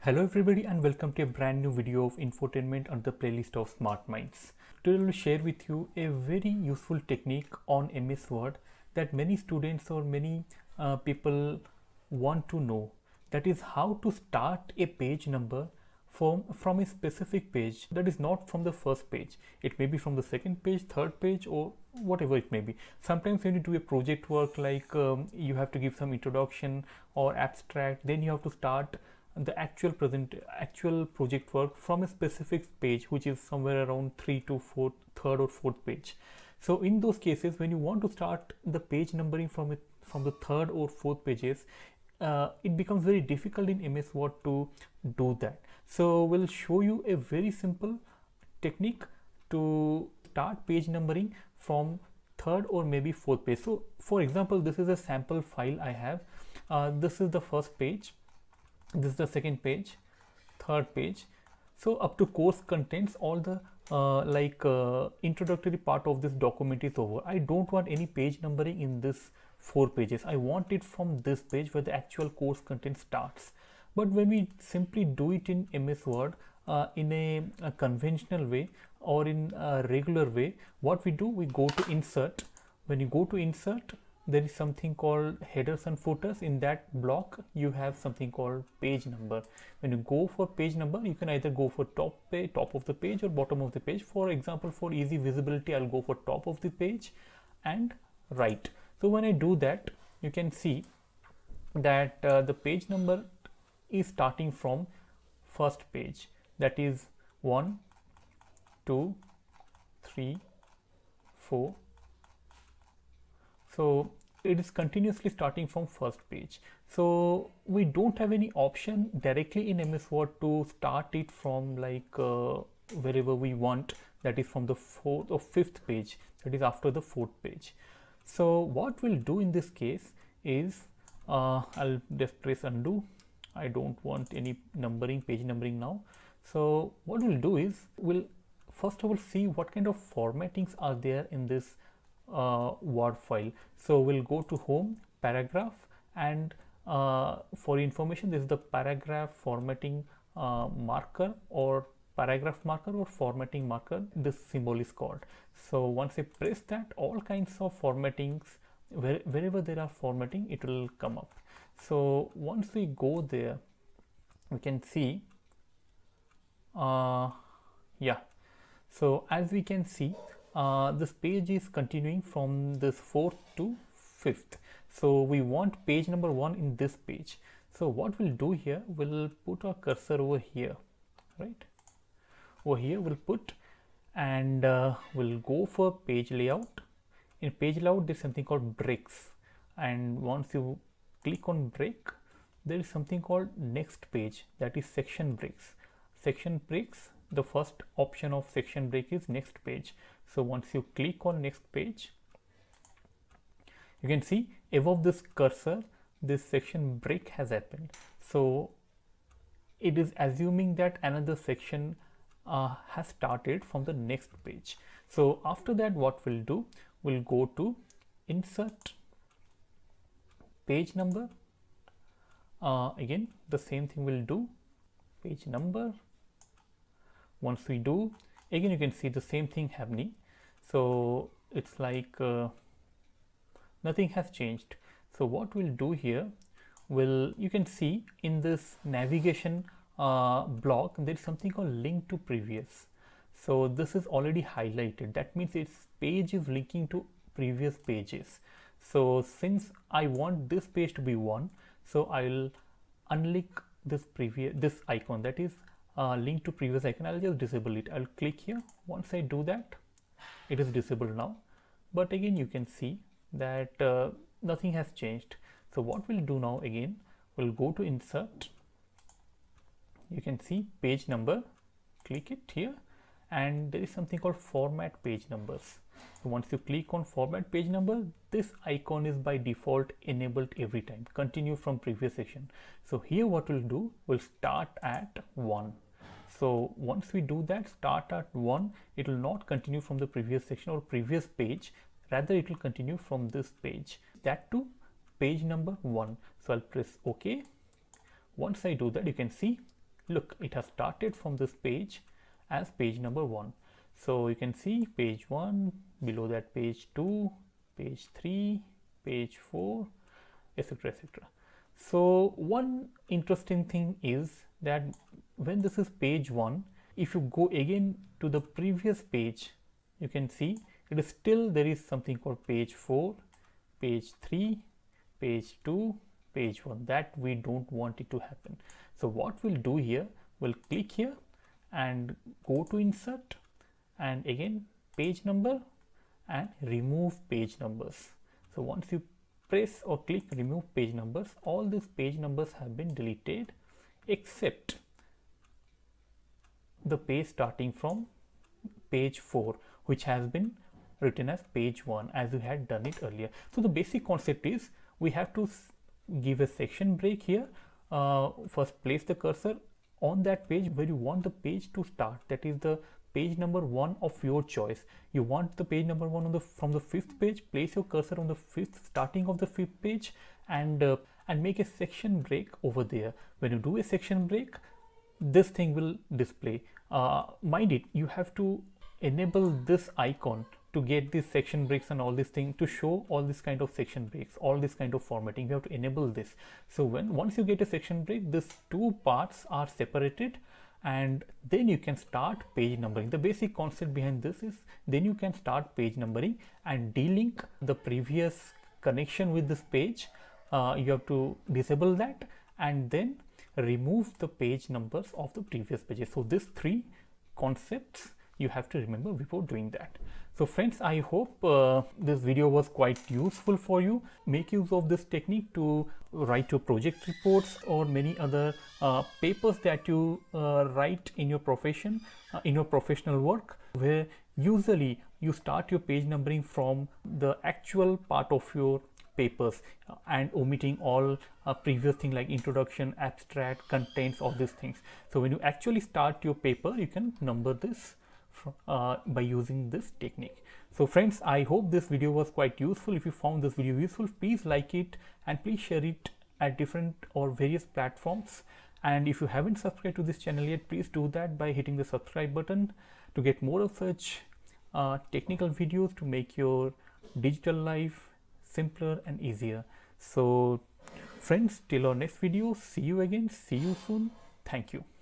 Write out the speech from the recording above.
Hello everybody and welcome to a brand new video of infotainment on the playlist of Smart Minds. Today I will share with you a very useful technique on MS Word that many students or many people want to know. That is how to start a page number from a specific page that is not from the first page. It may be from the second page, third page, or whatever it may be. Sometimes when you do a project work like you have to give some introduction or abstract, then you have to start the actual project work from a specific page which is somewhere around third or fourth page. So in those cases, when you want to start the page numbering from the third or fourth pages, it becomes very difficult in MS Word to do that. So we'll show you a very simple technique to start page numbering from third or maybe fourth page. So for example, this is a sample file I have. This is the first page, this is the second page, third page. So up to course contents, all the introductory part of this document is over. I don't want any page numbering in this 4 pages. I want it from this page where the actual course content starts. But when we simply do it in MS Word in a conventional way or in a regular way, what we do, we go to insert. When you go to insert, there is something called headers and footers. In that block you have something called page number. When you go for page number, you can either go for top of the page or bottom of the page. For example, for easy visibility, I'll go for top of the page and right. So when I do that, you can see that the page number is starting from first page, that is 1 2 3 4. So it is continuously starting from first page. So we don't have any option directly in MS Word to start it from wherever we want, that is from the fourth or fifth page, that is after the fourth page. So what we'll do in this case is I'll just press undo. I don't want any page numbering now. So what we'll do is we'll first of all see what kind of formattings are there in this Word file. So we'll go to home, paragraph, and for information, this is the paragraph formatting marker or paragraph marker or formatting marker. This symbol is called. So once I press that, all kinds of formattings, wherever there are formatting, it will come up. So once we go there, we can see yeah. So as we can see, this page is continuing from this 4th to 5th. So we want page number 1 in this page. So what we'll do here, we'll put our cursor over here, right? Over here we'll put, and we'll go for page layout. In page layout, there's something called breaks, and once you click on break, there is something called next page, that is section breaks. Section breaks, the first option of section break is next page. So once you click on next page, you can see above this cursor, this section break has happened. So it is assuming that another section has started from the next page. So after that, what we'll do, we'll go to insert, page number. Again, the same thing we'll do, page number. Once we do, again you can see the same thing happening. So it's like nothing has changed. So what we'll do here, you can see in this navigation block, there is something called link to previous. So this is already highlighted. That means its page is linking to previous pages. So since I want this page to be 1, so I'll unlink this icon, that is link to previous icon. I'll just disable it. I'll click here. Once I do that, it is disabled now. But again, you can see that nothing has changed. So what we'll do now, again, we'll go to insert. You can see page number, click it here, and there is something called format page numbers. So once you click on format page number, this icon is by default enabled every time, continue from previous section. So here what we'll do, we'll start at 1. So once we do that, start at 1, it will not continue from the previous section or previous page, rather it will continue from this page, that to page number 1. So I'll press OK. Once I do that, you can see look, it has started from this page as page number 1. So you can see page 1, below that page 2, page 3, page 4, etc, etc. So one interesting thing is that when this is page 1, if you go again to the previous page, you can see it is still there is something called page 4, page 3, page 2, page 1. That we don't want it to happen. So what we'll do here, we'll click here and go to insert, and again page number and remove page numbers. So once you press or click remove page numbers, all these page numbers have been deleted except the page starting from page 4, which has been written as page 1 as we had done it earlier. So the basic concept is we have to give a section break here. First place the cursor on that page where you want the page to start, that is the page number 1 of your choice. You want the page number 1 on the from the 5th page, place your cursor on the 5th starting of the 5th page and make a section break over there. When you do a section break, this thing will display. Mind it, you have to enable this icon to get these section breaks and all these things, to show all this kind of section breaks, all this kind of formatting. You have to enable this. So once you get a section break, these two parts are separated, and then you can start page numbering. The basic concept behind this is then you can start page numbering and delink the previous connection with this page. You have to disable that and then remove the page numbers of the previous pages. So these three concepts you have to remember before doing that. So friends, I hope this video was quite useful for you. Make use of this technique to write your project reports or many other papers that you write in your profession, in your professional work, where usually you start your page numbering from the actual part of your papers and omitting all previous things like introduction, abstract, contents, all these things. So when you actually start your paper, you can number this by using this technique. So friends, I hope this video was quite useful. If you found this video useful, please like it and please share it at different or various platforms. And if you haven't subscribed to this channel yet, please do that by hitting the subscribe button to get more of such technical videos to make your digital life simpler and easier. So friends, till our next video, see you again, see you soon. Thank you.